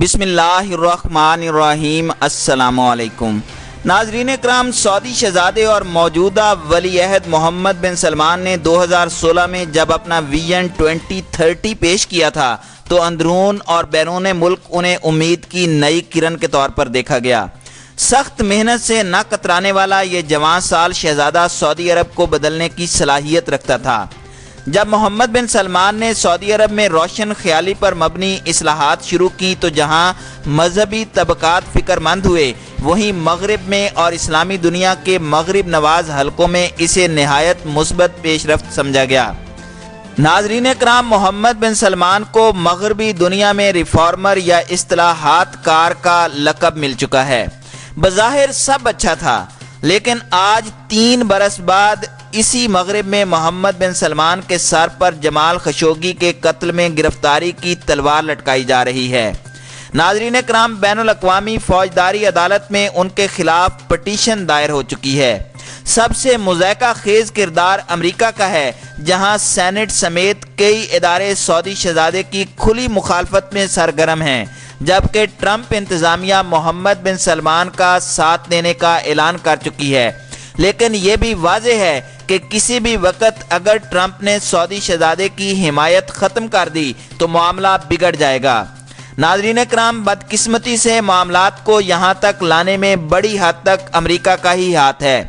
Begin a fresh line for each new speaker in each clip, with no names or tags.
بسم اللہ الرحمن الرحیم۔ السلام علیکم ناظرین کرام، سعودی شہزادے اور موجودہ ولی عہد محمد بن سلمان نے 2016 میں جب اپنا ویژن 2030 پیش کیا تھا تو اندرون اور بیرون ملک انہیں امید کی نئی کرن کے طور پر دیکھا گیا۔ سخت محنت سے نہ کترانے والا یہ جوان سال شہزادہ سعودی عرب کو بدلنے کی صلاحیت رکھتا تھا۔ جب محمد بن سلمان نے سعودی عرب میں روشن خیالی پر مبنی اصلاحات شروع کی تو جہاں مذہبی طبقات فکر مند ہوئے، وہیں مغرب میں اور اسلامی دنیا کے مغرب نواز حلقوں میں اسے نہایت مثبت پیش رفت سمجھا گیا۔ ناظرین کرام، محمد بن سلمان کو مغربی دنیا میں ریفارمر یا اصلاحات کار کا لقب مل چکا ہے۔ بظاہر سب اچھا تھا، لیکن آج 3 برس بعد اسی مغرب میں محمد بن سلمان کے سر پر جمال خشوگی کے قتل میں گرفتاری کی تلوار لٹکائی جا رہی ہے۔ ناظرین کرام، بین الاقوامی فوجداری عدالت میں ان کے خلاف پٹیشن دائر ہو چکی ہے۔ سب سے مضحکہ خیز کردار امریکہ کا ہے، جہاں سینٹ سمیت کئی ادارے سعودی شہزادے کی کھلی مخالفت میں سرگرم ہیں، جبکہ ٹرمپ انتظامیہ محمد بن سلمان کا ساتھ دینے کا اعلان کر چکی ہے۔ لیکن یہ بھی واضح ہے کہ کسی بھی وقت اگر ٹرمپ نے سعودی شہزادے کی حمایت ختم کر دی تو معاملہ بگڑ جائے گا۔ ناظرین کرام، بدقسمتی سے معاملات کو یہاں تک لانے میں بڑی حد تک امریکہ کا ہی ہاتھ ہے۔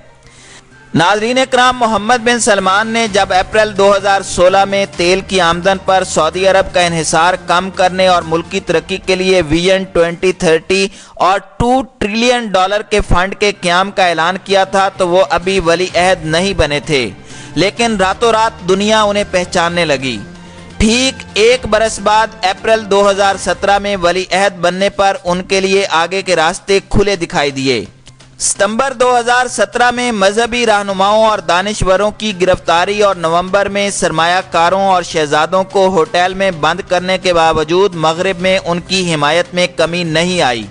ناظرین کرام، محمد بن سلمان نے جب اپریل 2016 میں تیل کی آمدن پر سعودی عرب کا انحصار کم کرنے اور ملکی ترقی کے لیے ویژن 2030 اور $2 ٹریلین کے فنڈ کے قیام کا اعلان کیا تھا تو وہ ابھی ولی عہد نہیں بنے تھے، لیکن راتوں رات دنیا انہیں پہچاننے لگی۔ ٹھیک 1 برس بعد اپریل 2017 میں ولی عہد بننے پر ان کے لیے آگے کے راستے کھلے دکھائی دیے۔ ستمبر 2017 میں مذہبی رہنماؤں اور دانشوروں کی گرفتاری اور نومبر میں سرمایہ کاروں اور شہزادوں کو ہوٹل میں بند کرنے کے باوجود مغرب میں ان کی حمایت میں کمی نہیں آئی۔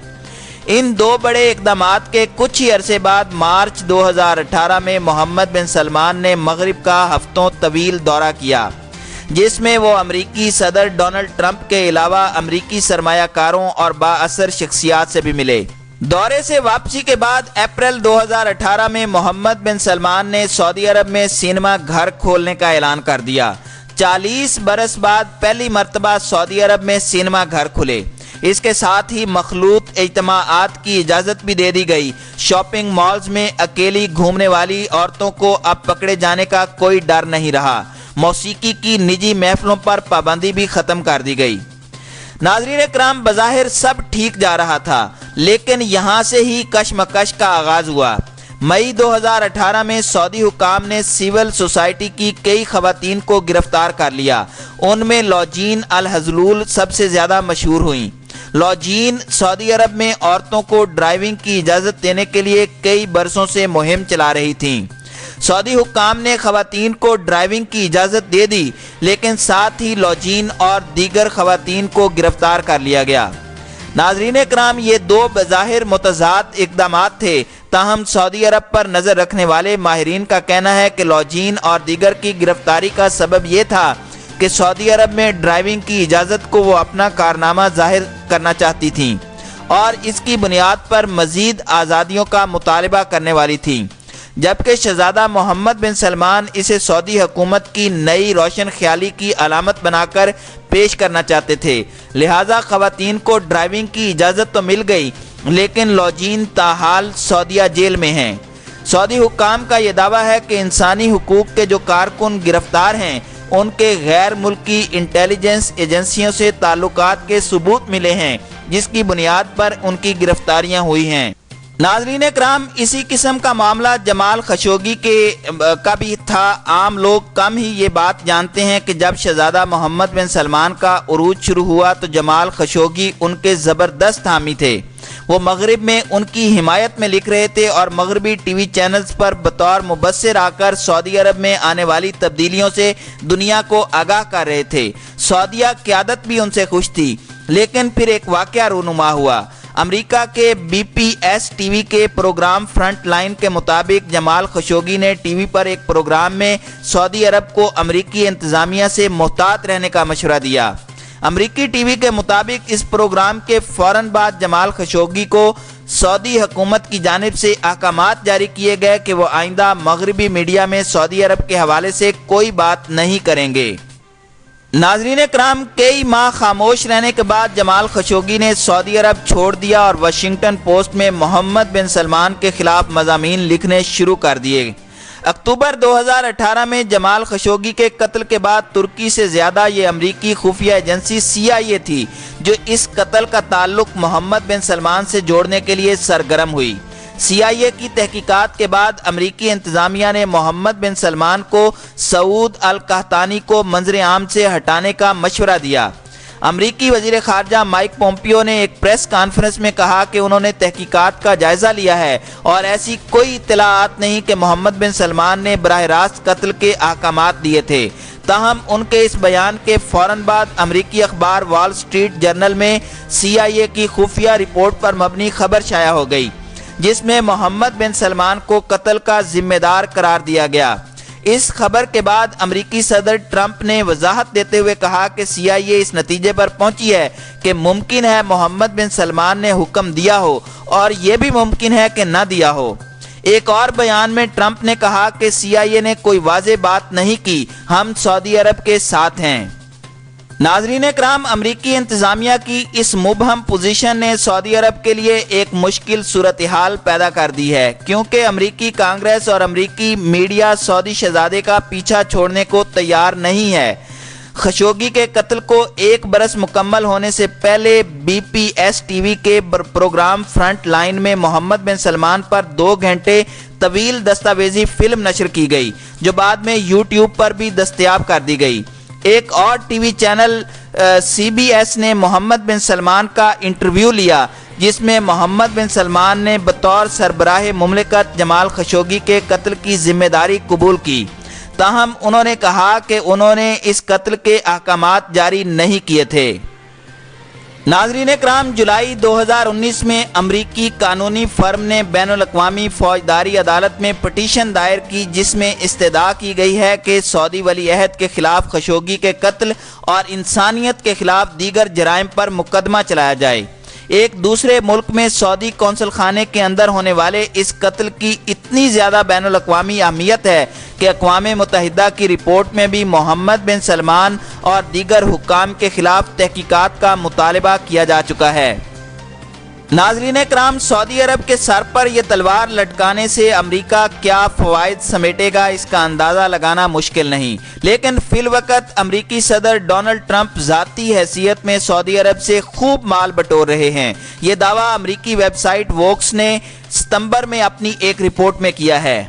ان 2 بڑے اقدامات کے کچھ ہی عرصے بعد مارچ 2018 میں محمد بن سلمان نے مغرب کا ہفتوں طویل دورہ کیا، جس میں وہ امریکی صدر ڈونلڈ ٹرمپ کے علاوہ امریکی سرمایہ کاروں اور بااثر شخصیات سے بھی ملے۔ دورے سے واپسی کے بعد اپریل 2018 میں محمد بن سلمان نے سعودی عرب میں سینما گھر کھولنے کا اعلان کر دیا۔ 40 برس بعد پہلی مرتبہ سعودی عرب میں سینما گھر کھلے۔ اس کے ساتھ ہی مخلوط اجتماعات کی اجازت بھی دے دی گئی۔ شاپنگ مالز میں اکیلی گھومنے والی عورتوں کو اب پکڑے جانے کا کوئی ڈر نہیں رہا۔ موسیقی کی نجی محفلوں پر پابندی بھی ختم کر دی گئی۔ ناظرین کرام، بظاہر سب ٹھیک جا رہا تھا، لیکن یہاں سے ہی کشمکش کا آغاز ہوا۔ مئی 2018 میں سعودی حکام نے سول سوسائٹی کی کئی خواتین کو گرفتار کر لیا۔ ان میں لوجین الحزلول سب سے زیادہ مشہور ہوئیں۔ لوجین سعودی عرب میں عورتوں کو ڈرائیونگ کی اجازت دینے کے لیے کئی برسوں سے مہم چلا رہی تھیں۔ سعودی حکام نے خواتین کو ڈرائیونگ کی اجازت دے دی، لیکن ساتھ ہی لوجین اور دیگر خواتین کو گرفتار کر لیا گیا۔ ناظرین کرام، یہ 2 بظاہر متضاد اقدامات تھے، تاہم سعودی عرب پر نظر رکھنے والے ماہرین کا کہنا ہے کہ لوجین اور دیگر کی گرفتاری کا سبب یہ تھا کہ سعودی عرب میں ڈرائیونگ کی اجازت کو وہ اپنا کارنامہ ظاہر کرنا چاہتی تھیں اور اس کی بنیاد پر مزید آزادیوں کا مطالبہ کرنے والی تھیں، جبکہ شہزادہ محمد بن سلمان اسے سعودی حکومت کی نئی روشن خیالی کی علامت بنا کر پیش کرنا چاہتے تھے۔ لہٰذا خواتین کو ڈرائیونگ کی اجازت تو مل گئی، لیکن لوجین تاحال سعودیہ جیل میں ہیں۔ سعودی حکام کا یہ دعویٰ ہے کہ انسانی حقوق کے جو کارکن گرفتار ہیں، ان کے غیر ملکی انٹیلیجنس ایجنسیوں سے تعلقات کے ثبوت ملے ہیں، جس کی بنیاد پر ان کی گرفتاریاں ہوئی ہیں۔ ناظرین کرام، اسی قسم کا معاملہ جمال خشوگی کا بھی تھا۔ عام لوگ کم ہی یہ بات جانتے ہیں کہ جب شہزادہ محمد بن سلمان کا عروج شروع ہوا تو جمال خشوگی ان کے زبردست حامی تھے۔ وہ مغرب میں ان کی حمایت میں لکھ رہے تھے اور مغربی ٹی وی چینلز پر بطور مبصر آ کر سعودی عرب میں آنے والی تبدیلیوں سے دنیا کو آگاہ کر رہے تھے۔ سعودیہ قیادت بھی ان سے خوش تھی، لیکن پھر ایک واقعہ رونما ہوا۔ امریکہ کے BPS ٹی وی کے پروگرام فرنٹ لائن کے مطابق جمال خشوگی نے ٹی وی پر ایک پروگرام میں سعودی عرب کو امریکی انتظامیہ سے محتاط رہنے کا مشورہ دیا۔ امریکی ٹی وی کے مطابق اس پروگرام کے فوراً بعد جمال خشوگی کو سعودی حکومت کی جانب سے احکامات جاری کیے گئے کہ وہ آئندہ مغربی میڈیا میں سعودی عرب کے حوالے سے کوئی بات نہیں کریں گے۔ ناظرین کرام، کئی ماہ خاموش رہنے کے بعد جمال خشوگی نے سعودی عرب چھوڑ دیا اور واشنگٹن پوسٹ میں محمد بن سلمان کے خلاف مضامین لکھنے شروع کر دیے۔ اکتوبر 2018 میں جمال خشوگی کے قتل کے بعد ترکی سے زیادہ یہ امریکی خفیہ ایجنسی CIA تھی جو اس قتل کا تعلق محمد بن سلمان سے جوڑنے کے لیے سرگرم ہوئی۔ CIA کی تحقیقات کے بعد امریکی انتظامیہ نے محمد بن سلمان کو سعود القحطانی کو منظر عام سے ہٹانے کا مشورہ دیا۔ امریکی وزیر خارجہ مائک پومپیو نے ایک پریس کانفرنس میں کہا کہ انہوں نے تحقیقات کا جائزہ لیا ہے اور ایسی کوئی اطلاعات نہیں کہ محمد بن سلمان نے براہ راست قتل کے احکامات دیے تھے۔ تاہم ان کے اس بیان کے فوراً بعد امریکی اخبار وال سٹریٹ جرنل میں CIA کی خفیہ رپورٹ پر مبنی خبر شائع ہو گئی جس میں محمد بن سلمان کو قتل کا ذمہ دار قرار دیا گیا۔ اس خبر کے بعد امریکی صدر ٹرمپ نے وضاحت دیتے ہوئے کہا کہ CIA اس نتیجے پر پہنچی ہے کہ ممکن ہے محمد بن سلمان نے حکم دیا ہو اور یہ بھی ممکن ہے کہ نہ دیا ہو۔ ایک اور بیان میں ٹرمپ نے کہا کہ CIA نے کوئی واضح بات نہیں کی، ہم سعودی عرب کے ساتھ ہیں۔ ناظرین کرام، امریکی انتظامیہ کی اس مبہم پوزیشن نے سعودی عرب کے لیے ایک مشکل صورتحال پیدا کر دی ہے کیونکہ امریکی کانگریس اور امریکی میڈیا سعودی شہزادے کا پیچھا چھوڑنے کو تیار نہیں ہے۔ خشوگی کے قتل کو 1 برس مکمل ہونے سے پہلے BPS TV کے پروگرام فرنٹ لائن میں محمد بن سلمان پر 2 گھنٹے طویل دستاویزی فلم نشر کی گئی جو بعد میں YouTube پر بھی دستیاب کر دی گئی۔ ایک اور ٹی وی چینل CBS نے محمد بن سلمان کا انٹرویو لیا جس میں محمد بن سلمان نے بطور سربراہ مملکت جمال خشوگی کے قتل کی ذمہ داری قبول کی، تاہم انہوں نے کہا کہ انہوں نے اس قتل کے احکامات جاری نہیں کیے تھے۔ ناظرین کرام، جولائی 2019 میں امریکی قانونی فرم نے بین الاقوامی فوجداری عدالت میں پٹیشن دائر کی جس میں استدعا کی گئی ہے کہ سعودی ولی عہد کے خلاف خشوگی کے قتل اور انسانیت کے خلاف دیگر جرائم پر مقدمہ چلایا جائے۔ ایک دوسرے ملک میں سعودی قونصل خانے کے اندر ہونے والے اس قتل کی اتنی زیادہ بین الاقوامی اہمیت ہے کہ اقوام متحدہ کی رپورٹ میں بھی محمد بن سلمان اور دیگر حکام کے خلاف تحقیقات کا مطالبہ کیا جا چکا ہے۔ ناظرین کرام، سعودی عرب کے سر پر یہ تلوار لٹکانے سے امریکہ کیا فوائد سمیٹے گا اس کا اندازہ لگانا مشکل نہیں، لیکن فی الوقت امریکی صدر ڈونلڈ ٹرمپ ذاتی حیثیت میں سعودی عرب سے خوب مال بٹور رہے ہیں۔ یہ دعویٰ امریکی ویب سائٹ ووکس نے ستمبر میں اپنی ایک رپورٹ میں کیا ہے۔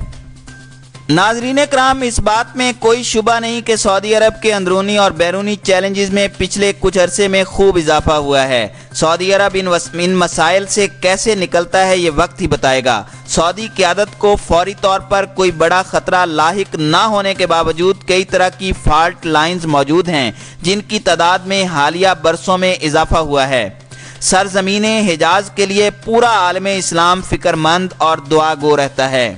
ناظرین کرام، اس بات میں کوئی شبہ نہیں کہ سعودی عرب کے اندرونی اور بیرونی چیلنجز میں پچھلے کچھ عرصے میں خوب اضافہ ہوا ہے۔ سعودی عرب ان مسائل سے کیسے نکلتا ہے یہ وقت ہی بتائے گا۔ سعودی قیادت کو فوری طور پر کوئی بڑا خطرہ لاحق نہ ہونے کے باوجود کئی طرح کی فالٹ لائنز موجود ہیں جن کی تعداد میں حالیہ برسوں میں اضافہ ہوا ہے۔ سرزمین حجاز کے لیے پورا عالم اسلام فکر مند اور دعا گو رہتا ہے۔